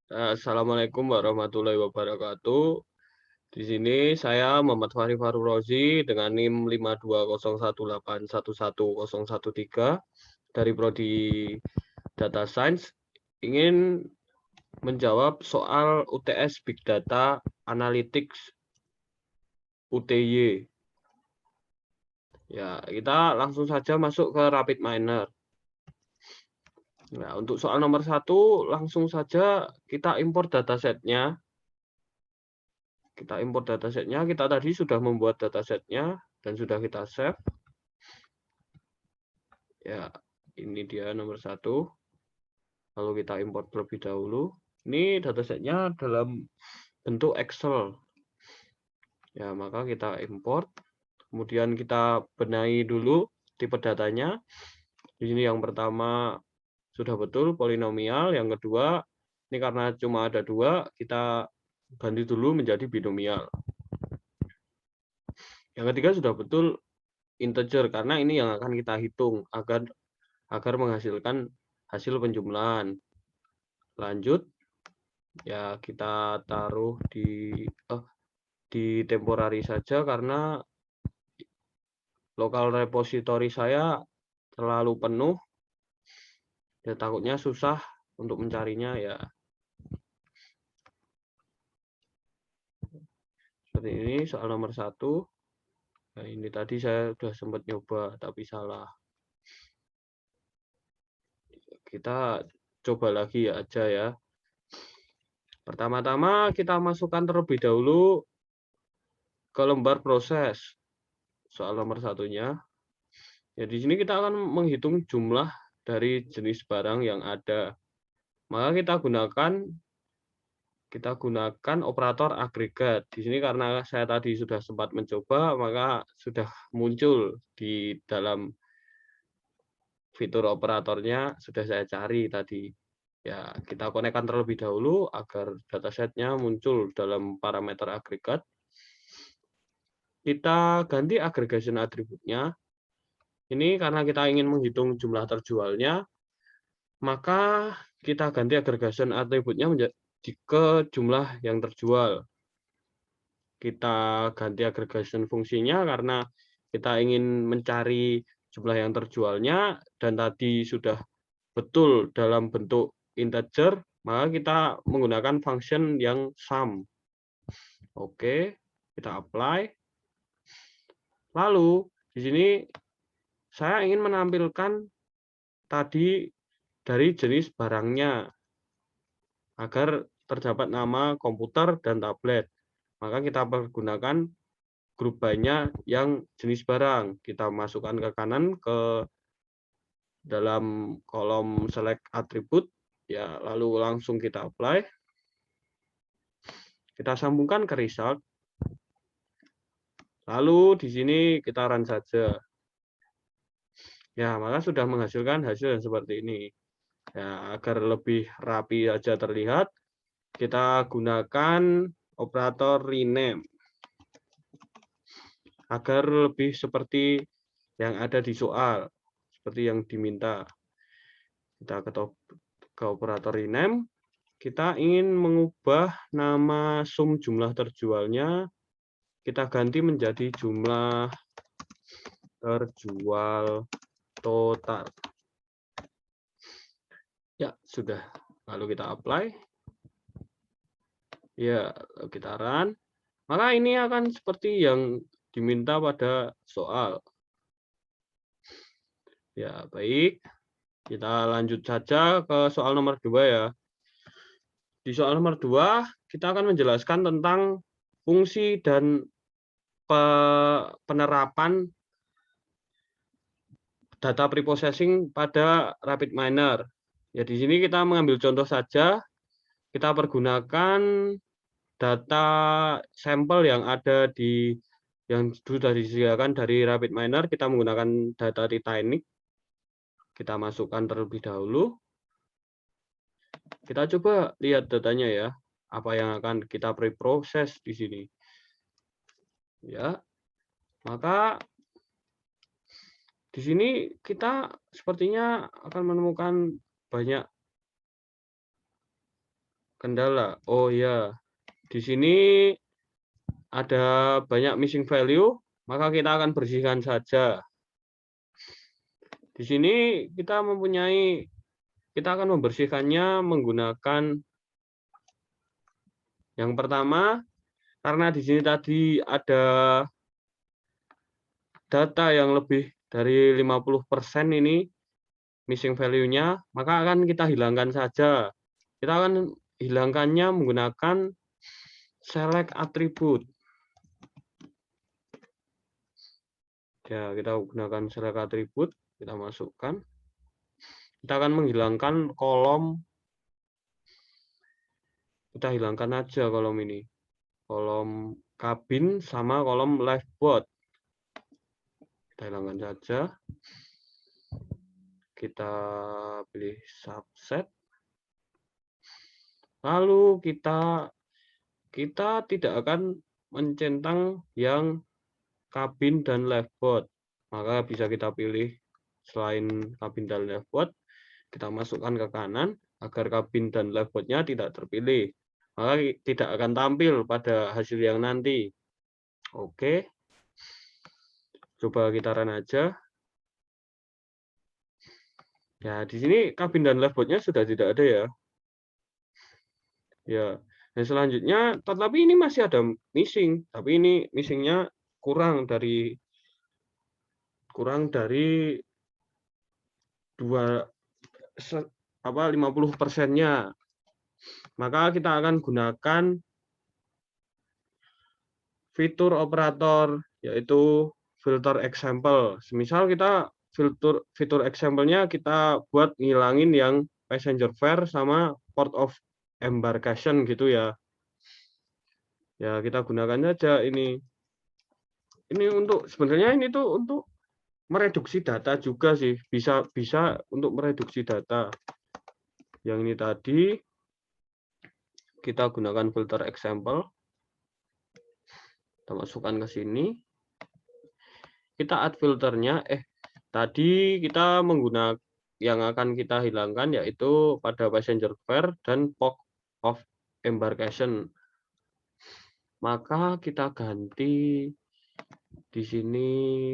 Assalamualaikum warahmatullahi wabarakatuh. Di sini saya Muhammad Fahri Faruk Rozi dengan NIM 5201811113 dari Prodi Data Science ingin menjawab soal UTS Big Data Analytics UTY. Ya, kita langsung saja masuk ke Rapid Miner. Nah, untuk soal nomor 1 langsung saja kita import datasetnya. Kita import datasetnya. Kita tadi sudah membuat datasetnya dan sudah kita save. Ya, ini dia nomor 1. Lalu kita import terlebih dahulu. Ini datasetnya dalam bentuk Excel. Ya, maka kita import. Kemudian kita benahi dulu tipe datanya. Di sini yang pertama sudah betul polinomial. Yang kedua, ini karena cuma ada 2, kita ganti dulu menjadi binomial. Yang ketiga sudah betul integer, karena ini yang akan kita hitung agar menghasilkan hasil penjumlahan. Lanjut, ya kita taruh di temporary saja karena lokal repository saya terlalu penuh. Ya takutnya susah untuk mencarinya ya. Seperti ini soal nomor 1. Nah, ini tadi saya sudah sempat nyoba tapi salah. Kita coba lagi aja ya. Pertama-tama kita masukkan terlebih dahulu ke lembar proses. Soal nomor 1-nya. Ya, di sini kita akan menghitung jumlah dari jenis barang yang ada. Maka kita gunakan operator agregat. Di sini karena saya tadi sudah sempat mencoba, maka sudah muncul di dalam fitur operatornya, sudah saya cari tadi. Ya, kita konekkan terlebih dahulu agar datasetnya muncul dalam parameter agregat. Kita ganti aggregation atributnya. Ini karena kita ingin menghitung jumlah terjualnya, maka kita ganti aggregation atributnya menjadi ke jumlah yang terjual. Kita ganti aggregation fungsinya karena kita ingin mencari jumlah yang terjualnya dan tadi sudah betul dalam bentuk integer, maka kita menggunakan function yang sum. Oke, kita apply. Lalu di sini saya ingin menampilkan tadi dari jenis barangnya agar terdapat nama komputer dan tablet. Maka kita pergunakan grup by-nya yang jenis barang. Kita masukkan ke kanan ke dalam kolom select atribut, ya lalu langsung kita apply. Kita sambungkan ke result. Lalu di sini kita run saja. Ya, maka sudah menghasilkan hasil yang seperti ini. Ya, agar lebih rapi saja terlihat, kita gunakan operator rename agar lebih seperti yang ada di soal, seperti yang diminta. Kita ke operator rename, kita ingin mengubah nama sum jumlah terjualnya, kita ganti menjadi jumlah terjual total. Ya, sudah. Lalu kita apply. Ya, kita run. Maka ini akan seperti yang diminta pada soal. Ya, baik. Kita lanjut saja ke soal nomor 2 ya. Di soal nomor 2, kita akan menjelaskan tentang fungsi dan penerapan data preprocessing pada RapidMiner. Ya, di sini kita mengambil contoh saja. Kita pergunakan data sampel yang ada yang sudah disediakan dari RapidMiner. Kita menggunakan data Titanic. Kita masukkan terlebih dahulu. Kita coba lihat datanya ya, apa yang akan kita preproses di sini. Ya, maka di sini kita sepertinya akan menemukan banyak kendala. Oh ya, di sini ada banyak missing value, maka kita akan bersihkan saja. Di sini kita akan membersihkannya menggunakan yang pertama, karena di sini tadi ada data yang lebih dari 50% ini missing value-nya, maka akan kita hilangkan saja. Kita akan hilangkannya menggunakan select attribute. Ya, kita gunakan select attribute, kita masukkan. Kita akan menghilangkan kolom, kita hilangkan aja kolom ini. Kolom kabin sama kolom lifeboat. Kita hilangkan saja. Kita pilih subset. Lalu kita tidak akan mencentang yang kabin dan lifeboat. Maka bisa kita pilih selain kabin dan lifeboat, kita masukkan ke kanan agar kabin dan lifeboatnya tidak terpilih. Maka tidak akan tampil pada hasil yang nanti. Oke. Coba kita run aja. Ya, di sini kabin dan lifeboatnya sudah tidak ada ya. Ya. Dan selanjutnya, tetapi ini masih ada missing, tapi ini missingnya kurang dari 50%-nya. Maka kita akan gunakan fitur operator, yaitu filter example. Semisal kita fitur example-nya kita buat ngilangin yang passenger fare sama port of embarkation gitu ya. Ya, kita gunakan saja ini. Ini untuk sebenarnya ini tuh untuk mereduksi data juga sih. Bisa untuk mereduksi data. Yang ini tadi kita gunakan filter example. Kita masukkan ke sini. Kita add filternya. Tadi kita menggunakan yang akan kita hilangkan yaitu pada passenger fare dan port of embarkation. Maka kita ganti di sini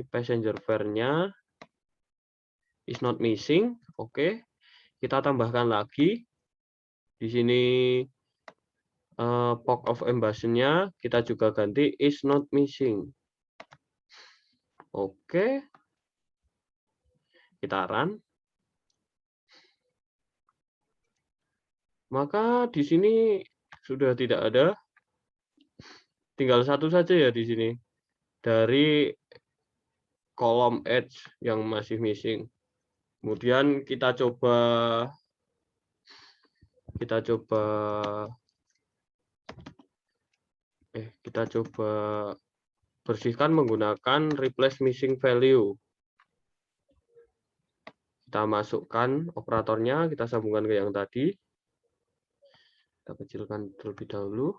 passenger fare-nya is not missing. Oke. Kita tambahkan lagi di sini port of embarkation-nya kita juga ganti is not missing. Oke. Kita run. Maka di sini sudah tidak ada. Tinggal satu saja ya di sini. Dari kolom edge yang masih missing. Kemudian kita coba bersihkan menggunakan replace missing value. Kita masukkan operatornya, kita sambungkan ke yang tadi. Kita kecilkan terlebih dahulu.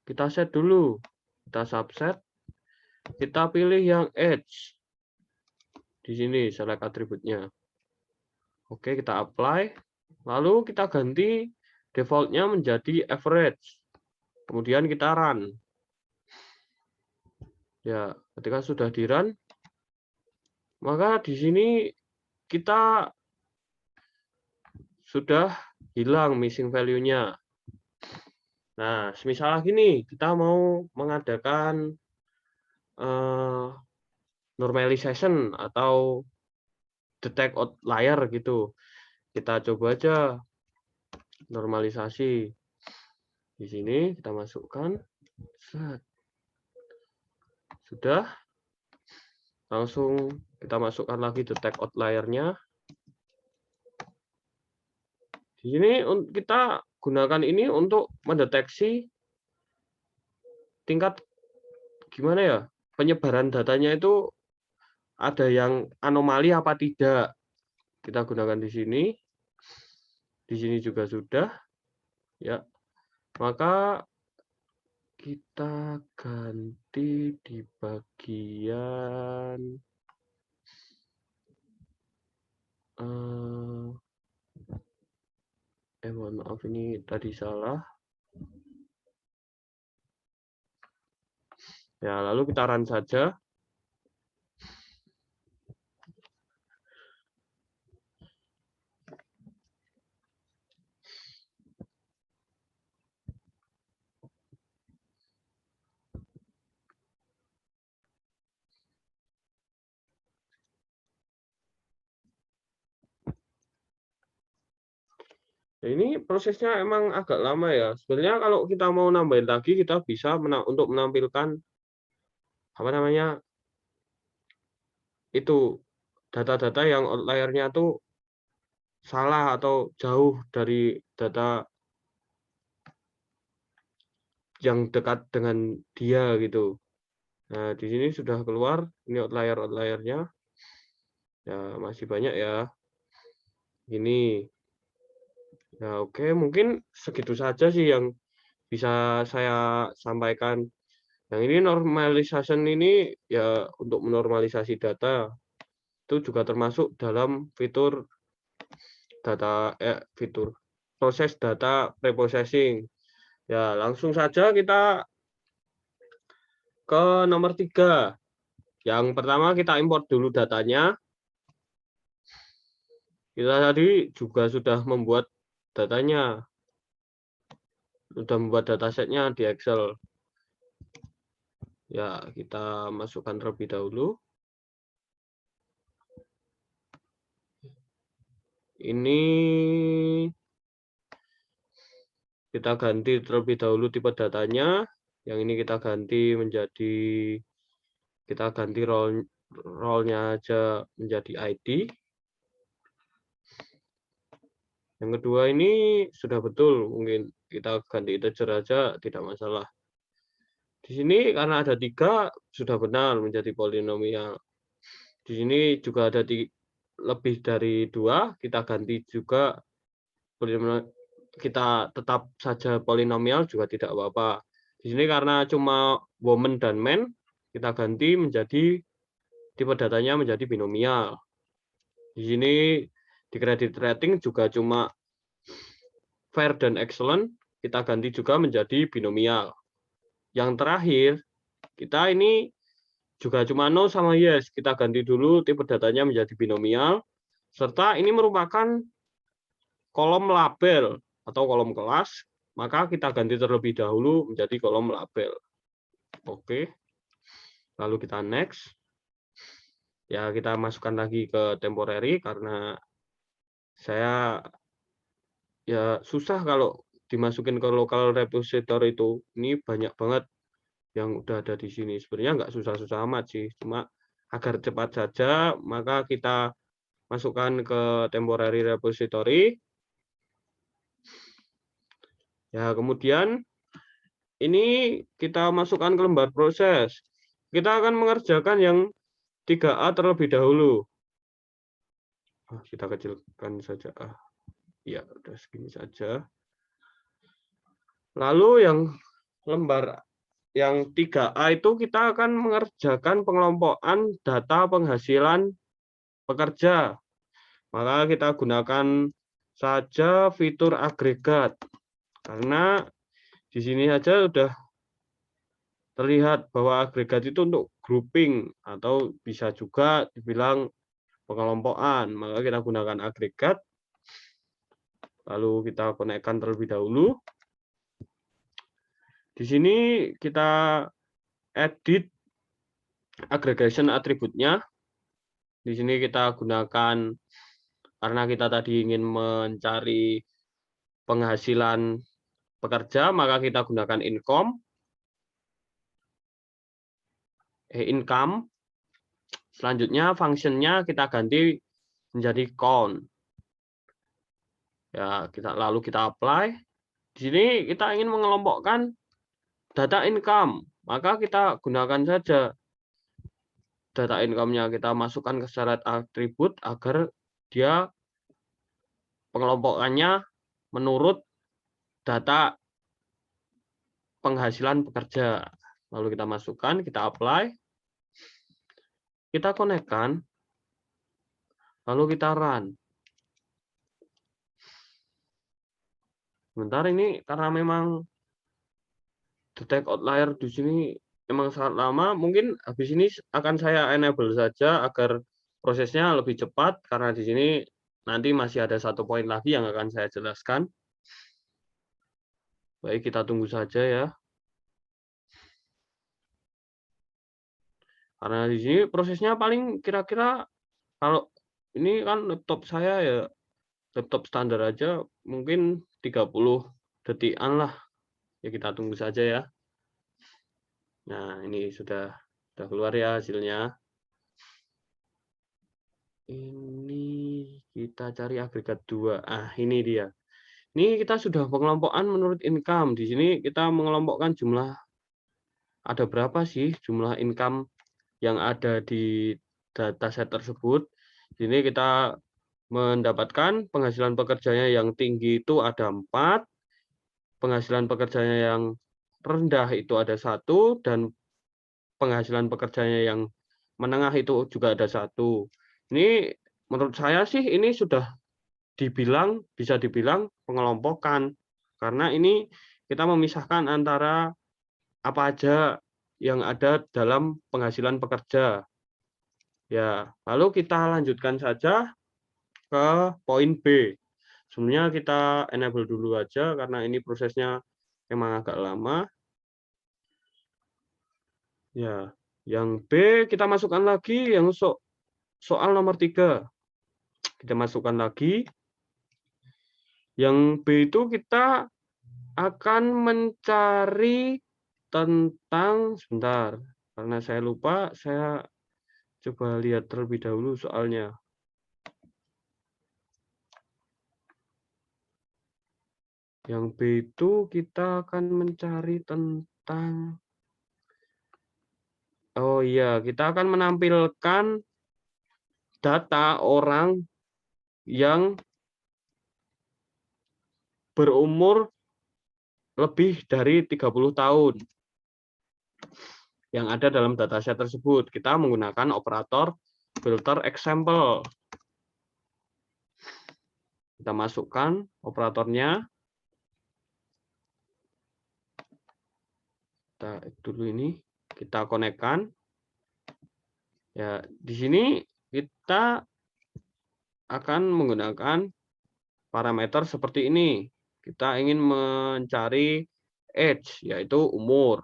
Kita set dulu. Kita subset. Kita pilih yang edge. Di sini select atributnya. Oke, kita apply. Lalu kita ganti defaultnya menjadi average. Kemudian kita run. Ya, ketika sudah di run, maka di sini kita sudah hilang missing value-nya. Nah, semisal gini, kita mau mengadakan normalization atau detect outlier gitu. Kita coba aja normalisasi. Di sini kita masukkan. Sudah. Langsung kita masukkan lagi detect outlier-nya. Di sini kita gunakan ini untuk mendeteksi tingkat gimana ya, penyebaran datanya itu ada yang anomali apa tidak. Kita gunakan di sini. Di sini juga sudah. Ya. Maka kita ganti di bagian Mohon maaf ini tadi salah. Ya, lalu kita run saja. Ini prosesnya emang agak lama ya. Sebenarnya kalau kita mau nambahin lagi, kita bisa untuk menampilkan apa namanya itu data-data yang outlier-nya tuh salah atau jauh dari data yang dekat dengan dia gitu. Nah, di sini sudah keluar ini outlier-outlier-nya. Ya, masih banyak ya. Ini. Ya, oke, mungkin segitu saja sih yang bisa saya sampaikan. Yang ini normalization ini ya untuk menormalisasi data itu juga termasuk dalam fitur fitur proses data preprocessing. Ya, langsung saja kita ke nomor 3. Yang pertama kita import dulu datanya. Kita tadi juga sudah membuat datanya. Sudah membuat datasetnya di Excel. Ya, kita masukkan terlebih dahulu. Ini kita ganti terlebih dahulu tipe datanya. Yang ini kita ganti menjadi, kita ganti role-nya aja menjadi ID. Yang kedua ini sudah betul, mungkin kita ganti integer aja, tidak masalah. Di sini karena ada 3, sudah benar menjadi polinomial. Di sini juga ada lebih dari 2, kita ganti juga polinomial, kita tetap saja polinomial juga tidak apa-apa. Di sini karena cuma woman dan man, kita ganti menjadi tipe datanya menjadi binomial. Di sini di credit rating juga cuma fair dan excellent, kita ganti juga menjadi binomial. Yang terakhir, kita ini juga cuma no sama yes, kita ganti dulu tipe datanya menjadi binomial, serta ini merupakan kolom label atau kolom kelas, maka kita ganti terlebih dahulu menjadi kolom label. Oke, lalu kita next. Ya, kita masukkan lagi ke temporary karena saya ya susah kalau dimasukin ke local repository itu. Ini banyak banget yang udah ada di sini. Sebenarnya nggak susah-susah amat sih, cuma agar cepat saja, maka kita masukkan ke temporary repository. Ya, kemudian ini kita masukkan ke lembar proses. Kita akan mengerjakan yang 3A terlebih dahulu. Kita kecilkan saja. Ya, udah segini saja. Lalu yang lembar yang 3A itu kita akan mengerjakan pengelompokan data penghasilan pekerja. Maka kita gunakan saja fitur agregat. Karena di sini saja sudah terlihat bahwa agregat itu untuk grouping atau bisa juga dibilang pengelompokan. Maka kita gunakan agregat. Lalu kita konekkan terlebih dahulu. Di sini kita edit aggregation atributnya. Di sini kita gunakan, karena kita tadi ingin mencari penghasilan pekerja, maka kita gunakan income. Selanjutnya fungsinya kita ganti menjadi count. Ya, lalu kita apply. Di sini kita ingin mengelompokkan data income, maka kita gunakan saja data income-nya, kita masukkan ke syarat atribut agar dia pengelompokannya menurut data penghasilan pekerja. Lalu kita masukkan, kita apply, kita konekkan, lalu kita run. Sebentar ini karena memang detect outlier di sini memang sangat lama, mungkin habis ini akan saya enable saja agar prosesnya lebih cepat, karena di sini nanti masih ada satu poin lagi yang akan saya jelaskan. Baik, kita tunggu saja ya. Karena di sini prosesnya paling kira-kira, kalau ini kan laptop saya ya, laptop standar aja mungkin 30 detikan lah. Ya kita tunggu saja ya. Nah, ini sudah keluar ya hasilnya. Ini kita cari agregat 2. Ah, ini dia. Ini kita sudah pengelompokan menurut income. Di sini kita mengelompokkan jumlah, ada berapa sih jumlah income yang ada di dataset tersebut. Di sini kita mendapatkan penghasilan pekerjanya yang tinggi itu ada 4, penghasilan pekerjanya yang rendah itu ada 1, dan penghasilan pekerjanya yang menengah itu juga ada 1. Ini menurut saya sih ini sudah bisa dibilang pengelompokan, karena ini kita memisahkan antara apa aja yang ada dalam penghasilan pekerja. Ya, lalu kita lanjutkan saja ke poin B. Sebenarnya kita enable dulu aja karena ini prosesnya memang agak lama. Ya, yang B kita masukkan lagi yang soal nomor 3. Kita masukkan lagi. Yang B itu kita akan mencari tentang, sebentar, karena saya lupa, saya coba lihat terlebih dahulu soalnya. Yang B itu kita akan mencari tentang, oh iya, kita akan menampilkan data orang yang berumur lebih dari 30 tahun yang ada dalam dataset tersebut. Kita menggunakan operator filter example. Kita masukkan operatornya. Kita dulu ini, kita konekkan. Ya, di sini kita akan menggunakan parameter seperti ini. Kita ingin mencari age, yaitu umur.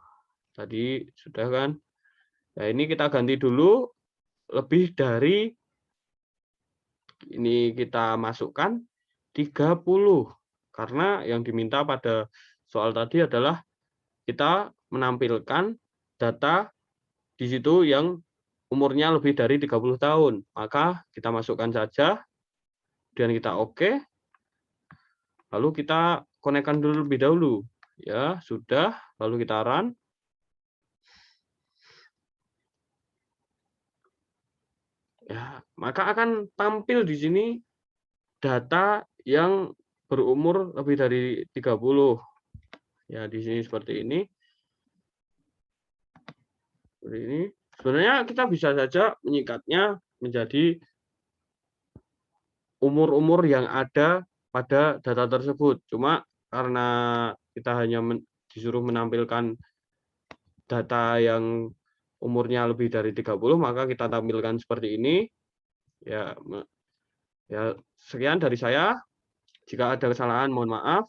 Tadi sudah kan? Nah, ini kita ganti dulu lebih dari, ini kita masukkan 30. Karena yang diminta pada soal tadi adalah kita menampilkan data di situ yang umurnya lebih dari 30 tahun. Maka kita masukkan saja, dan kita oke. Lalu kita konekkan dulu lebih dahulu. Ya, sudah. Lalu kita run. Ya, maka akan tampil di sini data yang berumur lebih dari 30. Ya, di sini seperti ini. Seperti ini. Sebenarnya kita bisa saja menyingkatnya menjadi umur-umur yang ada pada data tersebut. Cuma karena kita hanya disuruh menampilkan data yang umurnya lebih dari 30, maka kita tampilkan seperti ini. Ya, ya sekian dari saya. Jika ada kesalahan, mohon maaf.